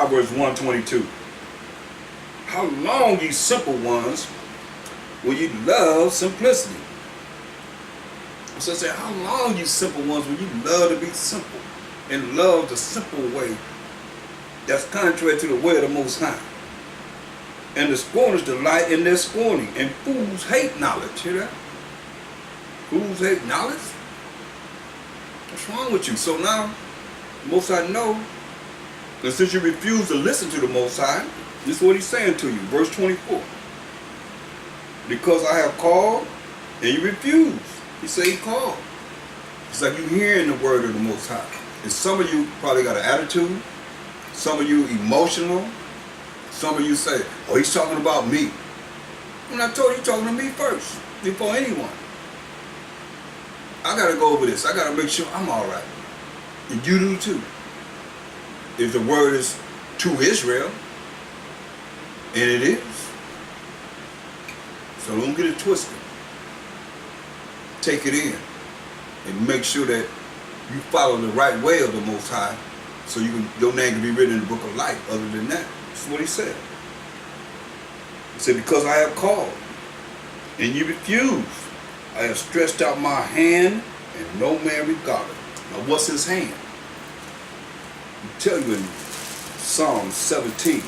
Proverbs 1:22. How long, ye simple ones, will you love simplicity? So I say, how long, you simple ones, will you love to be simple and love the simple way that's contrary to the way of the Most High? And the scorners delight in their scorning, and fools hate knowledge. Hear that? Fools hate knowledge? What's wrong with you? So now, the Most High know, and since you refuse to listen to the Most High, this is what he's saying to you, verse 24. Because I have called, and you refuse. He said he called. It's like you hearing the word of the Most High. And some of you probably got an attitude. Some of you emotional. Some of you say, oh, he's talking about me. When I told you, he's talking to me first, before anyone. I got to go over this. I got to make sure I'm all right. And you do too. If the word is to Israel, and it is. So don't get it twisted. Take it in and make sure that you follow the right way of the Most High, so your name can be written in the book of life. Other than that, that's what he said. He said, because I have called and you refuse, I have stretched out my hand and no man regarded. Now what's his hand? I tell you in Psalm 17.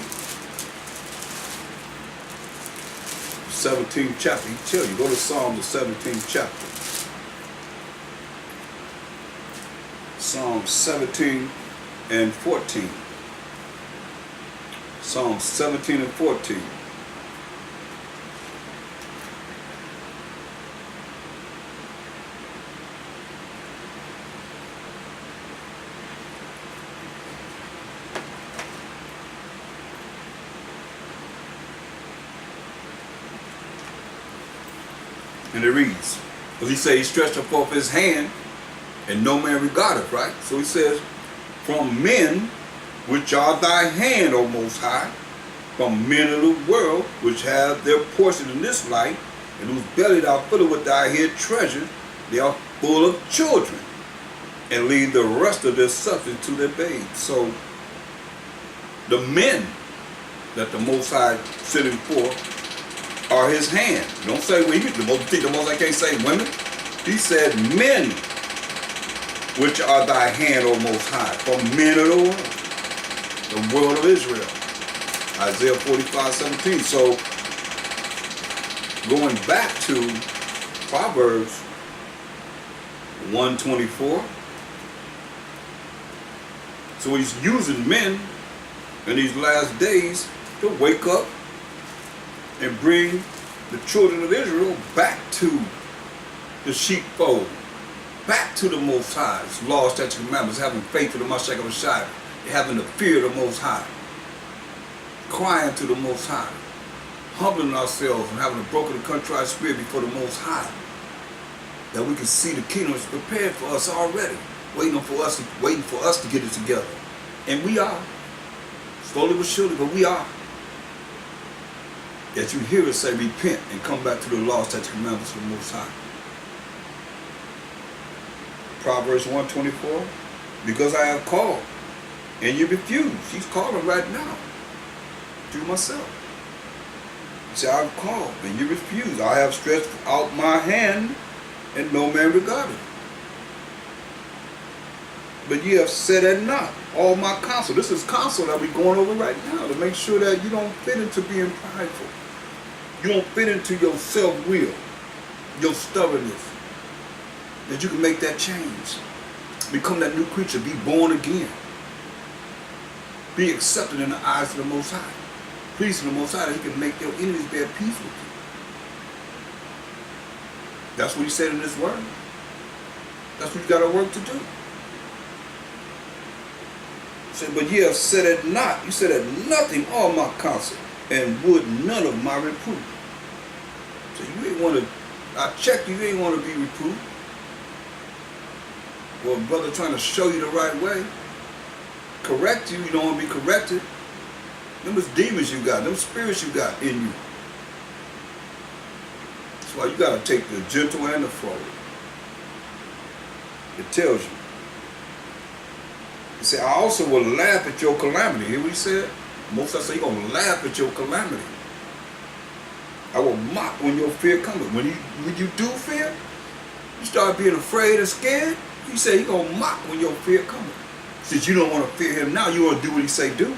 17th chapter. He tell you, go to Psalm the 17th chapter. Psalm 17 and 14. Psalm 17 and 14. And it reads, because he said he stretched forth his hand and no man regardeth, right? So he says, from men which are thy hand, O Most High, from men of the world which have their portion in this life, and whose belly thou fillest with thy hid treasure, they are full of children, and leave the rest of their substance to their babes. So the men that the Most High sending forth are his hand. Don't say, well, the Most High can't say women. He said men which are thy hand, O Most High, from men of the world of Israel. Isaiah 45:17. So going back to Proverbs 1:24. So he's using men in these last days to wake up and bring the children of Israel back to the sheepfold, back to the Most High's laws, statutes, and commandments, having faith in the Mashiach Messiah, having the fear of the Most High, crying to the Most High, humbling ourselves and having a broken and contrite spirit before the Most High, that we can see the kingdom is prepared for us already, waiting for us to get it together. And we are, slowly but surely, but we are. That you hear us say, repent and come back to the laws, statutes, and commandments of the Most High. Proverbs 1:24, because I have called and you refuse. He's calling right now to myself. He said, I have called and you refuse. I have stretched out my hand and no man regarded. But ye have said at naught all my counsel. This is counsel that we're going over right now to make sure that you don't fit into being prideful. You don't fit into your self-will, your stubbornness. That you can make that change. Become that new creature. Be born again. Be accepted in the eyes of the Most High. Pleasing the Most High that he can make your enemies bear peace with you. That's what he said in this word. That's what you got to work to do. He said, but ye have said at naught. You said at nothing all my counsel, and would none of my reproof. So you ain't want to, I check you ain't want to be reproved. Well, brother trying to show you the right way, correct you, you don't want to be corrected. Them is demons you got, them spirits you got in you. That's why you got to take the gentle and the forward. It tells you. He said, I also will laugh at your calamity. Hear what he said? Most I say, you're going to laugh at your calamity. I will mock when your fear comes. When you do fear, you start being afraid and scared. He said, you're going to mock when your fear comes. Since you don't want to fear him now, you want to do what he say do.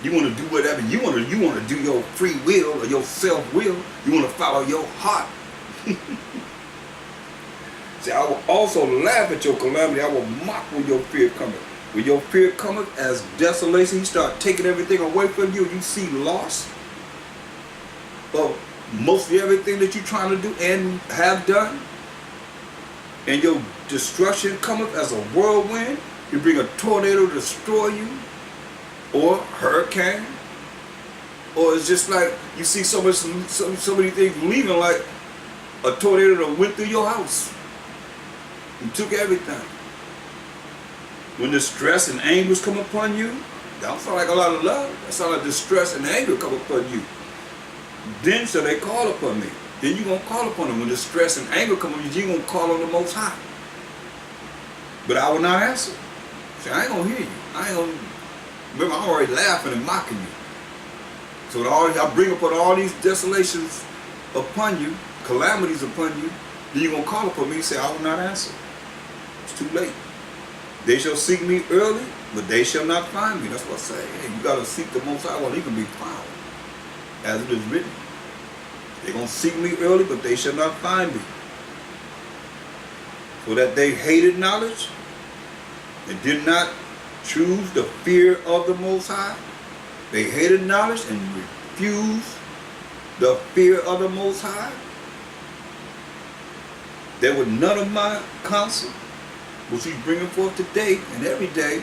You want to do whatever you want to. You want to do your free will or your self-will. You want to follow your heart. See, I will also laugh at your calamity. I will mock when your fear cometh. When your fear cometh as desolation, you start taking everything away from you. You see loss of mostly everything that you're trying to do and have done. And your destruction cometh as a whirlwind. You bring a tornado to destroy you. Or hurricane. Or it's just like you see so many things leaving, like a tornado that went through your house. You took everything. When distress and anguish come upon you, that don't sound like a lot of love. That sounds like distress and anger come upon you. Then shall they call upon me. Then you're going to call upon them. When distress and anger come upon you, you're going to call on the Most High. But I will not answer. See, I ain't going to hear you. I ain't going to. Remember, I'm already laughing and mocking you. So I bring upon all these desolations upon you, calamities upon you, then you're going to call upon me and say, I will not answer. It's too late. They shall seek me early, but they shall not find me. That's what I say. Hey, you got to seek the Most High while he can be found. As it is written. They're going to seek me early, but they shall not find me. For that they hated knowledge, and did not choose the fear of the Most High. They hated knowledge and refused the fear of the Most High. There were none of my counsel, which he's bringing forth today and every day,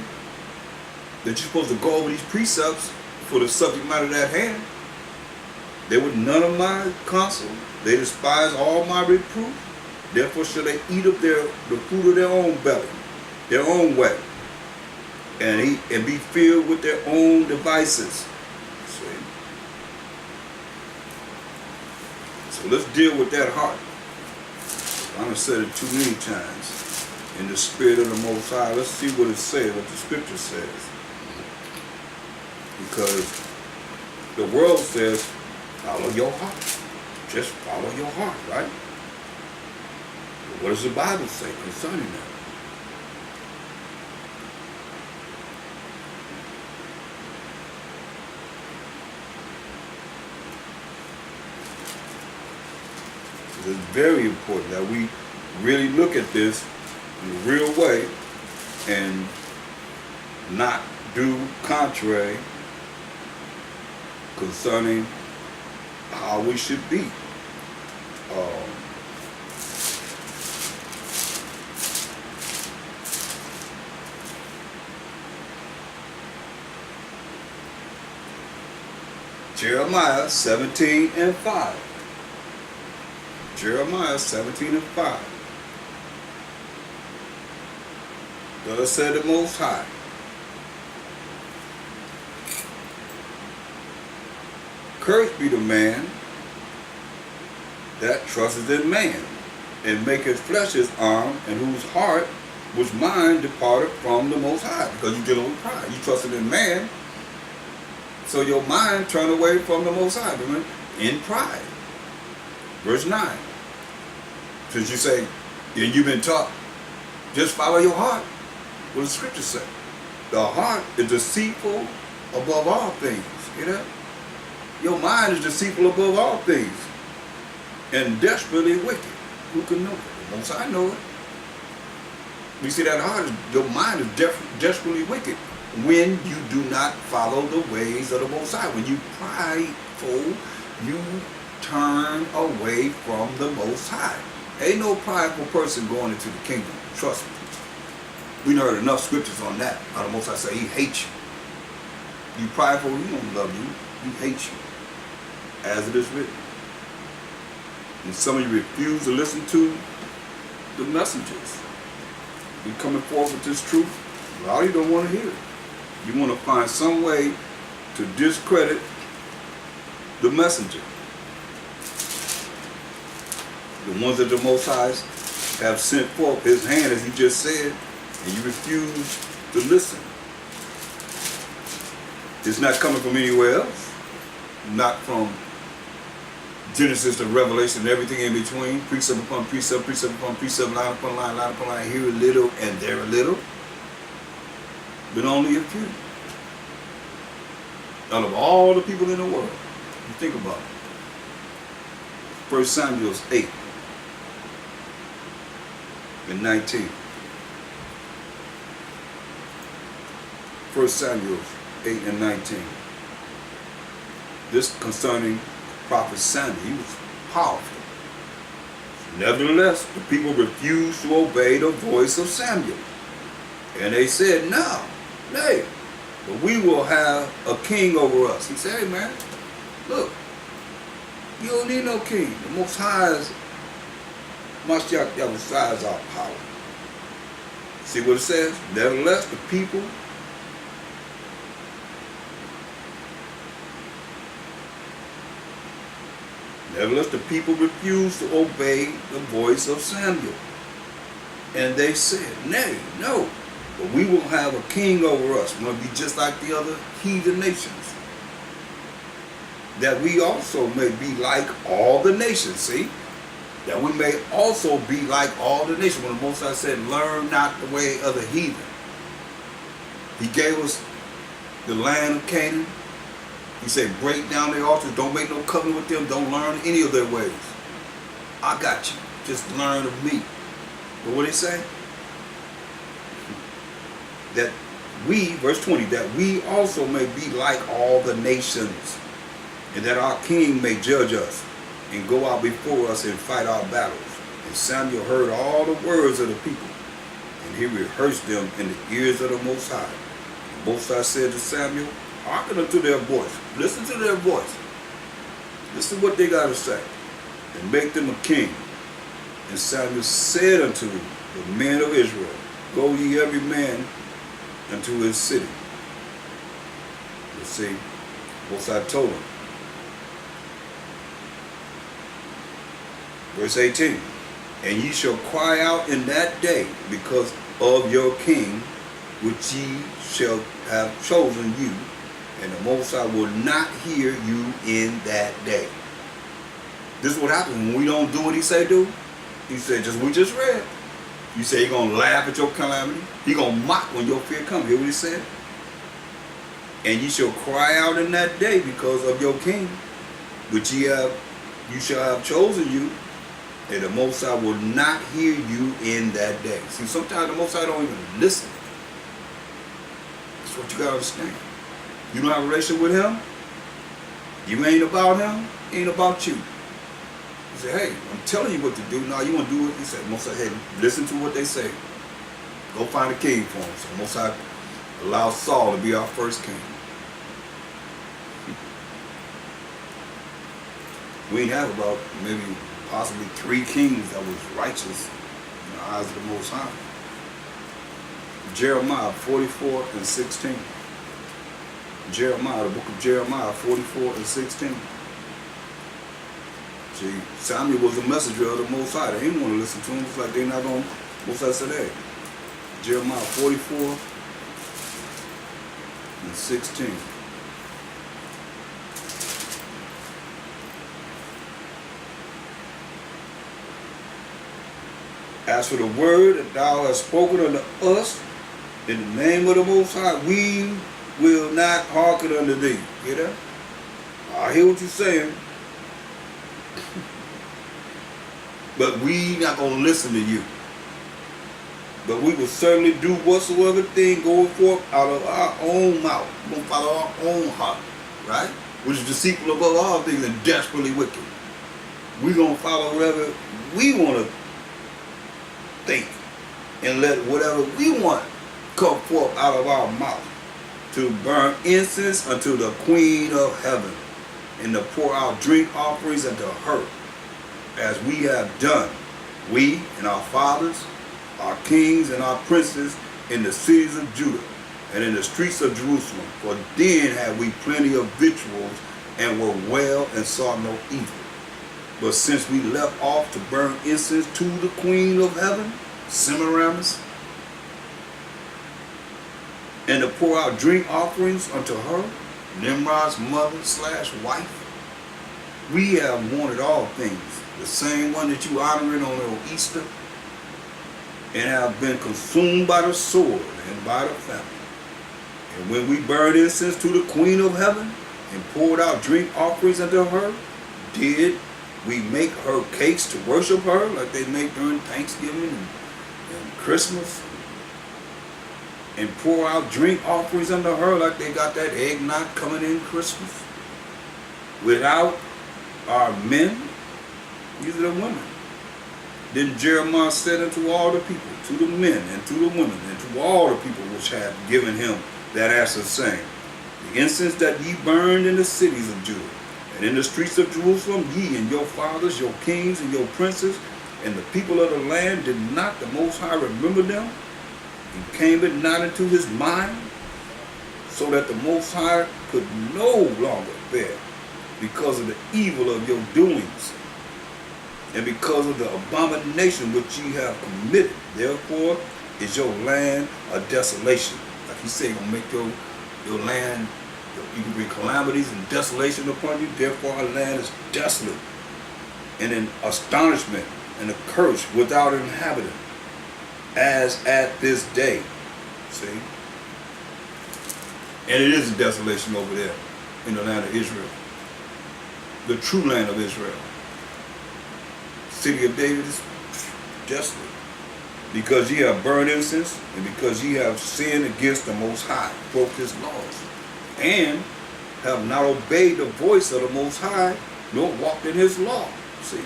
that you're supposed to go over these precepts for the subject matter at hand. There were none of my counsel. They despise all my reproof. Therefore shall they eat of the fruit of their own belly, their own way, and be filled with their own devices. See? So let's deal with that heart. I've said it too many times. In the spirit of the Most High, let's see what it says, what the scripture says. Because the world says, follow your heart. Just follow your heart, right? But what does the Bible say concerning that? It's very important that we really look at this in a real way and not do contrary concerning how we should be. Jeremiah 17:5. Jeremiah 17:5. Thus said the Most High, cursed be the man that trusteth in man, and maketh flesh his arm, and whose heart was mind departed from the Most High. Because you're dealing with pride. You trusted in man, so your mind turned away from the Most High, in pride. Verse 9. Since you say, and you've been taught, just follow your heart. What does the scripture say? The heart is deceitful above all things. You know? Your mind is deceitful above all things and desperately wicked. Who can know it? The Most High know it. We see that heart, your mind is desperately wicked when you do not follow the ways of the Most High. When you prideful, you turn away from the Most High. Ain't no prideful person going into the kingdom. Trust me. We heard enough scriptures on that. How the Most High say he hates you. You prideful, he don't love you. He hates you. As it is written. And some of you refuse to listen to the messengers. We coming forth with this truth. A lot of you don't want to hear it. You want to find some way to discredit the messenger. The ones that the Most High have sent forth his hand, as he just said, and you refuse to listen. It's not coming from anywhere else. Not from Genesis to Revelation and everything in between. Precept upon precept, precept upon precept, line upon line, line upon line. Here a little and there a little. But only a few. Out of all the people in the world. You think about it. 1 Samuel 8 and 19. 1 Samuel 8 and 19. This concerning prophet Samuel. He was powerful. Nevertheless, the people refused to obey the voice of Samuel. And they said, no, nay, but we will have a king over us. He said, hey man, look, you don't need no king. The Most High is Mashiach Yahushua is our power. See what it says? Nevertheless, the people refused to obey the voice of Samuel. And they said, nay, no, but we will have a king over us. We're going to be just like the other heathen nations. That we also may be like all the nations, see? That we may also be like all the nations. When the Most High said, learn not the way of the heathen. He gave us the land of Canaan. He said, break down their altars. Don't make no covenant with them. Don't learn any of their ways. I got you. Just learn of me. But what did he say? That we, verse 20, that we also may be like all the nations, and that our king may judge us and go out before us and fight our battles. And Samuel heard all the words of the people, and he rehearsed them in the ears of the Most High. The Most High said to Samuel, hearken unto their voice. Listen to their voice. Listen to what they got to say. And make them a king. And Samuel said unto the men of Israel, go ye every man unto his city. Let's see. Most High told him. Verse 18. And ye shall cry out in that day because of your king, which ye shall have chosen you, and the Most High will not hear you in that day. This is what happens when we don't do what he say do. He said, we just read. You say you're going to laugh at your calamity. You're going to mock when your fear comes. Hear what he said? And ye shall cry out in that day because of your king, which you shall have chosen you, and the Most High will not hear you in that day. See, sometimes the Most High don't even listen. That's what you got to understand. You don't have a relationship with him, you ain't about him, he ain't about you. He said, hey, I'm telling you what to do. Now you want to do it? He said, Most High, hey, listen to what they say. Go find a king for him. So Most High allowed Saul to be our first king. We ain't have about maybe possibly 3 kings that was righteous in the eyes of the Most High. Jeremiah 44 and 16. Jeremiah, the book of Jeremiah 44 and 16. See, Samuel was a messenger of the Most High. They didn't want to listen to him. It's like they're not going to. Most High said, hey, Jeremiah 44 and 16. As for the word that thou hast spoken unto us in the name of the Most High, we will not hearken unto thee. Hear that? I hear what you're saying. But we not going to listen to you. But we will certainly do whatsoever thing going forth out of our own mouth. We're going to follow our own heart. Right? Which is deceitful above all things and desperately wicked. We're going to follow whatever we want to think. And let whatever we want come forth out of our mouth. To burn incense unto the Queen of Heaven. And to pour out drink offerings unto her. As we have done, we and our fathers, our kings and our princes in the cities of Judah and in the streets of Jerusalem. For then had we plenty of victuals and were well and saw no evil. But since we left off to burn incense to the Queen of Heaven, Semiramis, and to pour out drink offerings unto her, Nimrod's mother / wife. We have wanted all things, the same one that you honoring on Easter, and have been consumed by the sword and by the famine. And when we burned incense to the Queen of Heaven and poured out drink offerings unto her, did we make her cakes to worship her like they make during Thanksgiving and Christmas? And pour out drink offerings unto her like they got that eggnog coming in Christmas? Without our men? These are the women. Then Jeremiah said unto all the people, to the men and to the women, and to all the people which had given him that answer, saying, the incense that ye burned in the cities of Judah, and in the streets of Jerusalem, ye and your fathers, your kings and your princes, and the people of the land, did not the Most High remember them? And came it not into his mind, so that the Most High could no longer bear, because of the evil of your doings, and because of the abomination which ye have committed. Therefore is your land a desolation. Like he said, gonna make your land, you can bring calamities and desolation upon you. Therefore our land is desolate, and in astonishment and a curse without an inhabitant, as at this day. See? And it is a desolation over there in the land of Israel. The true land of Israel. City of David is desolate. Because ye have burned incense, and because ye have sinned against the Most High, broke his laws, and have not obeyed the voice of the Most High, nor walked in his law. See?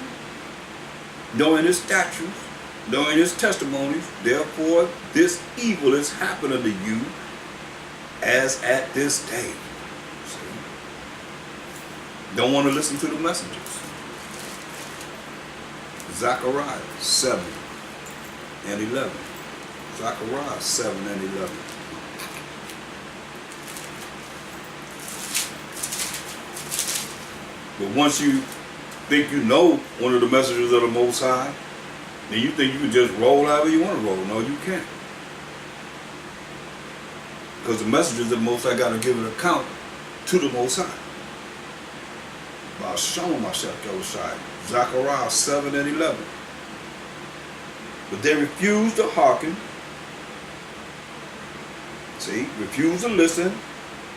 Nor in his statutes, nor in his testimonies. Therefore this evil is happened unto you as at this day. See? Don't want to listen to the messengers. Zechariah 7 and 11. Zechariah 7 and 11. But once you think you know one of the messengers of the Most High, then you think you can just roll however you want to roll. No, you can't. Because the messengers of the Most High got to give an account to the Most High. By showing myself Yahushua. Zechariah 7 and 11. But they refused to hearken. See, refused to listen,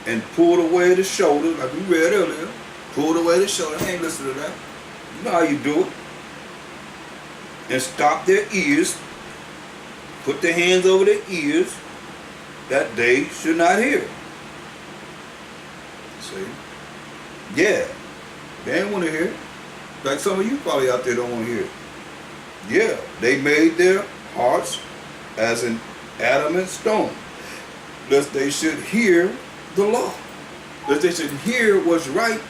and pulled away the shoulder, like we read earlier. Pulled away the shoulder. They ain't listen to that. You know how you do it. And stopped their ears, put their hands over their ears, that they should not hear. See? Yeah. They ain't want to hear it. Like some of you probably out there don't want to hear it. Yeah. They made their hearts as an adamant stone, lest they should hear the law. Lest they should hear what's right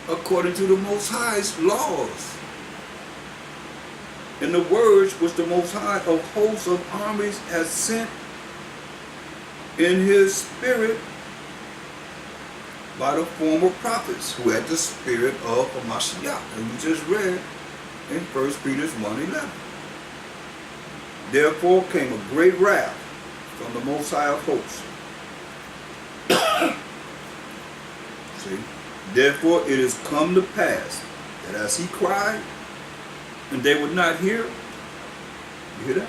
according to the Most High's laws. And the words which the Most High of hosts of armies has sent in his spirit by the former prophets who had the spirit of Mashiach, and we just read in 1 Peter 1:11. Therefore came a great wrath from the Most High of hosts. See? Therefore it is come to pass that as he cried, and they would not hear. You hear that?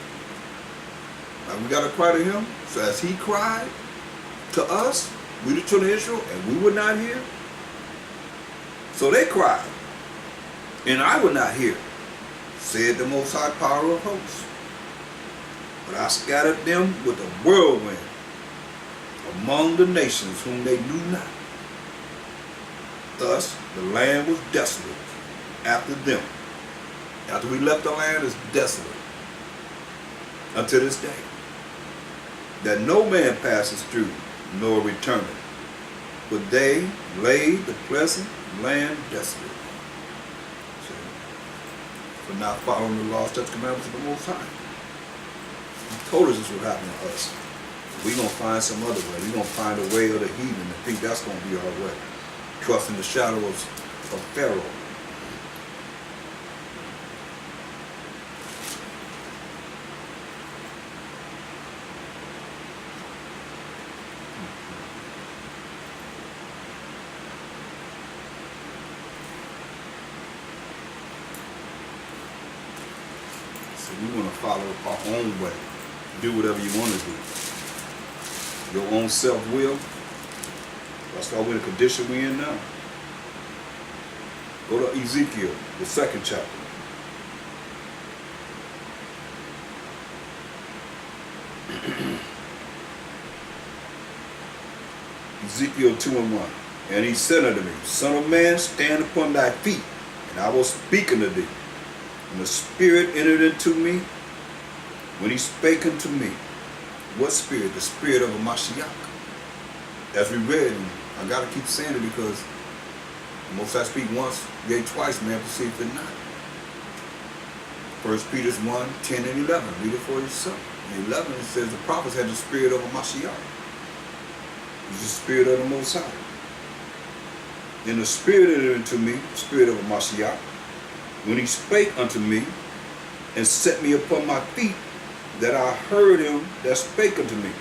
Like we got to cry to him. So as he cried to us, we the children of Israel, and we would not hear. So they cried, and I would not hear, said the Most High power of hosts. But I scattered them with a whirlwind among the nations whom they knew not. Thus the land was desolate after them. After we left the land, is desolate unto this day, that no man passes through nor returneth, but they laid the pleasant land desolate. So, for not following the laws, statutes, commandments of the Most High. He told us this would happen to us. We're going to find some other way. We're going to find a way of the heathen and think that's going to be our way. Trust in the shadow of Pharaoh. So we want to follow our own way. Do whatever you want to do. Your own self-will. That's why we're in the condition we're in now. Go to Ezekiel, the 2nd chapter. Ezekiel 2:1. And he said unto me, Son of man, stand upon thy feet, and I will speak unto thee. And the Spirit entered into me when he spake unto me. What spirit? The spirit of a Mashiach. As we read, and I got to keep saying it because the Most High speak once, yea twice, man perceiveth it not. 1 Peter 1:10 and 11. Read it for yourself. In 11 it says the prophets had the spirit of a Mashiach. It's the spirit of the Most High. And the Spirit entered into me, the spirit of a Mashiach, when he spake unto me and set me upon my feet, that I heard him that spake unto me.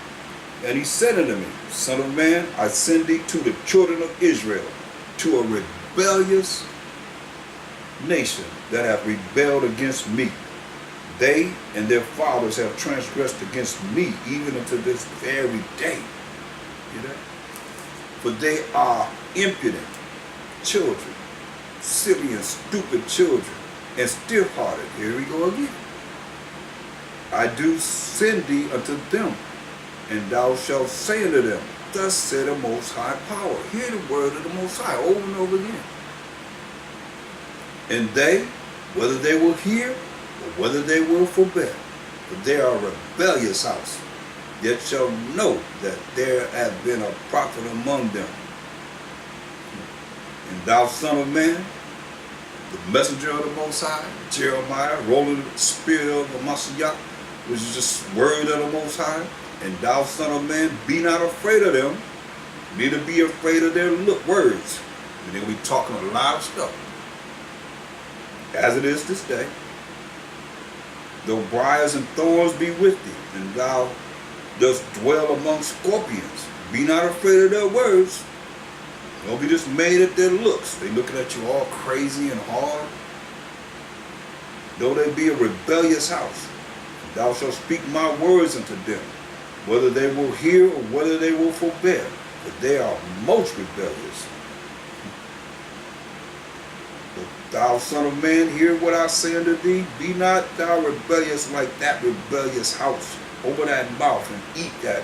And he said unto me, Son of man, I send thee to the children of Israel, to a rebellious nation that have rebelled against me. They and their fathers have transgressed against me, even unto this very day. You know? For they are impudent children, silly and stupid children, and stiff-hearted. Here we go again. I do send thee unto them, and thou shalt say unto them, Thus said the Most High Power. Hear the word of the Most High over and over again. And they, whether they will hear or whether they will forbear, for they are a rebellious house, yet shall know that there hath been a prophet among them. And thou, son of man, the messenger of the Most High, Jeremiah, rolling the spirit of the Mashiach, which is just word of the Most High. And thou, son of man, be not afraid of them, neither be afraid of their words. And they'll be talking a lot of stuff. As it is this day, though briars and thorns be with thee, and thou dost dwell among scorpions, be not afraid of their words. Don't be dismayed at their looks. They looking at you all crazy and hard. Though they be a rebellious house, thou shalt speak my words unto them, whether they will hear or whether they will forbear, for they are most rebellious. But thou, son of man, hear what I say unto thee. Be not thou rebellious like that rebellious house. Open thy mouth and eat that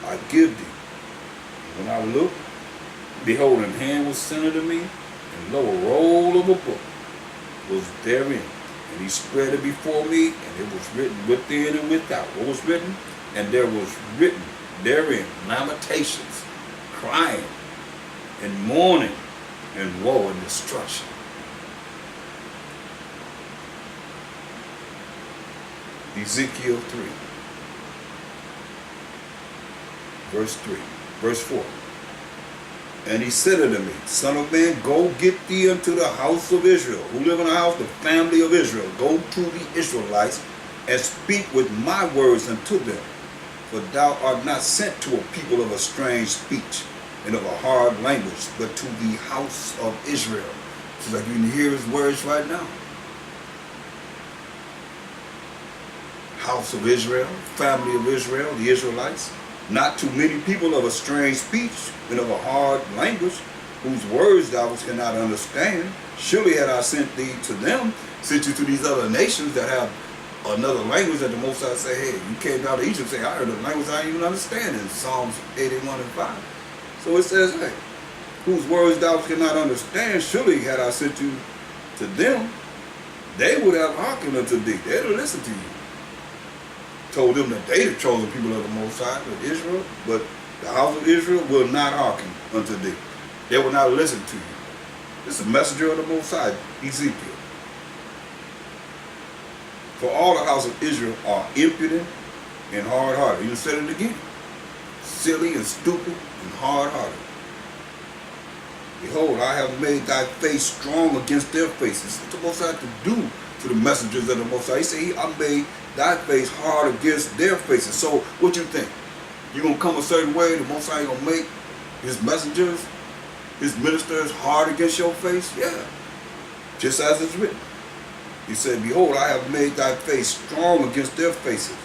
I give thee. When I looked, behold, an hand was sent unto me, and lo, a roll of a book was therein. And he spread it before me, and it was written within and without. What was written? And there was written therein lamentations, crying, and mourning, and woe and destruction. Ezekiel 3, verse 4. And he said unto me, Son of man, go get thee unto the house of Israel. Who live in the house? The family of Israel. Go to the Israelites and speak with my words unto them. For thou art not sent to a people of a strange speech and of a hard language, but to the house of Israel. So like you can hear his words right now. House of Israel, family of Israel, the Israelites. Not too many people of a strange speech and of a hard language, whose words thou cannot understand. Surely had I sent thee to them, sent you to these other nations that have another language that the Most High say, hey, you came out of Egypt, say, I heard a language I didn't even understand in Psalms 81 and 5. So it says, hey, whose words thou cannot understand, surely had I sent you to them, they would have hearkened unto thee. They'd have listened to you. Told them that they the chosen people of the Most High, of Israel, but the house of Israel will not hearken unto thee. They will not listen to you. This is a messenger of the Most High, Ezekiel. For all the house of Israel are impudent and hard-hearted. You said it again. Silly and stupid and hard-hearted. Behold, I have made thy face strong against their faces. What the Most High to do to the messengers of the Most High? He said, I made thy face hard against their faces. So what you think? You're going to come a certain way, the Most High going to make his messengers, his ministers hard against your face? Yeah. Just as it's written. He said, behold, I have made thy face strong against their faces,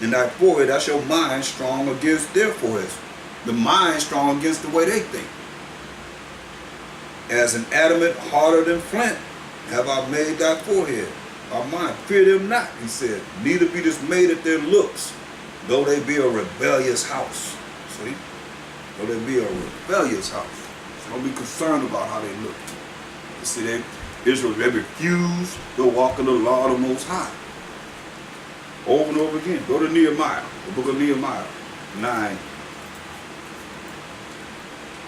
and thy forehead I shall mind strong against their foreheads. The mind strong against the way they think. As an adamant harder than flint have I made thy forehead. Our mind, fear them not, he said, neither be dismayed at their looks, though they be a rebellious house. See? Though they be a rebellious house. So don't be concerned about how they look. You see, Israel, they refuse to walk in the law of the Most High. Over and over again. Go to Nehemiah, the book of Nehemiah 9.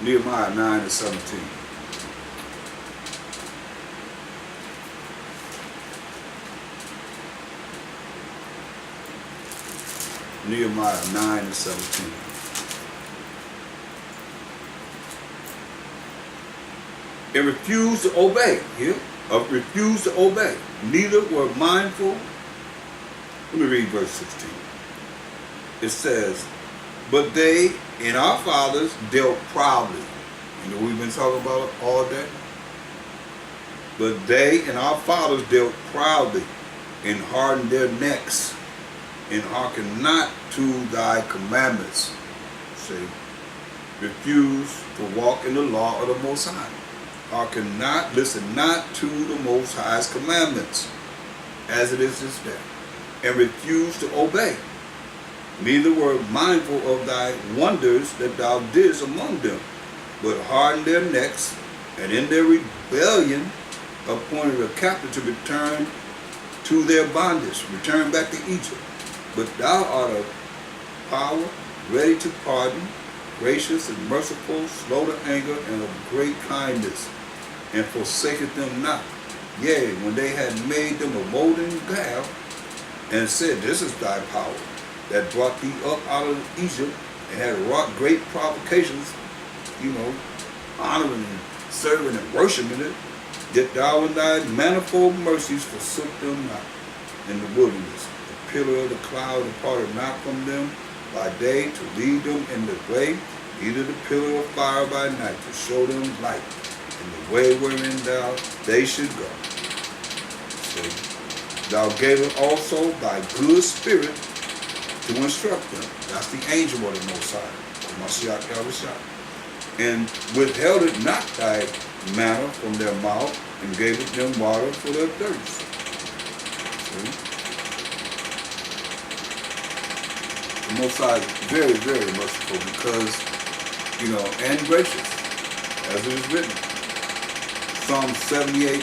Nehemiah 9 and 17. Nehemiah 9 and 17. And refused to obey. Here, refused to obey. Neither were mindful. Let me read verse 16. It says, but they and our fathers dealt proudly. You know, we've been talking about it all day. But they and our fathers dealt proudly and hardened their necks and hearken not to thy commandments. See, refuse to walk in the law of the Most High. Hearken not, listen not to the Most High's commandments, as it is this day, and refuse to obey. Neither were mindful of thy wonders that thou didst among them, but hardened their necks, and in their rebellion appointed a captive to return to their bondage, return back to Egypt. But thou art of power, ready to pardon, gracious and merciful, slow to anger, and of great kindness, and forsaketh them not. Yea, when they had made them a molten calf, and said, this is thy power, that brought thee up out of Egypt, and had wrought great provocations, you know, honoring and serving and worshiping it, yet thou in thy manifold mercies forsook them not in the wilderness. The pillar of the cloud departed not from them by day to lead them in the way, neither the pillar of fire by night to show them light in the way wherein they should go. See, thou gavest also thy good spirit to instruct them. That's the angel of the Most High, Mashiach Yahushua. And withheld it not thy manna from their mouth, and gavest them water for their thirst. See? The Most High is very, very merciful because, you know, and gracious, as it is written. Psalm 78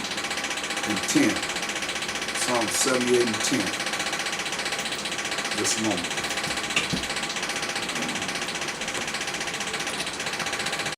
and 10. Psalm 78 and 10. This moment.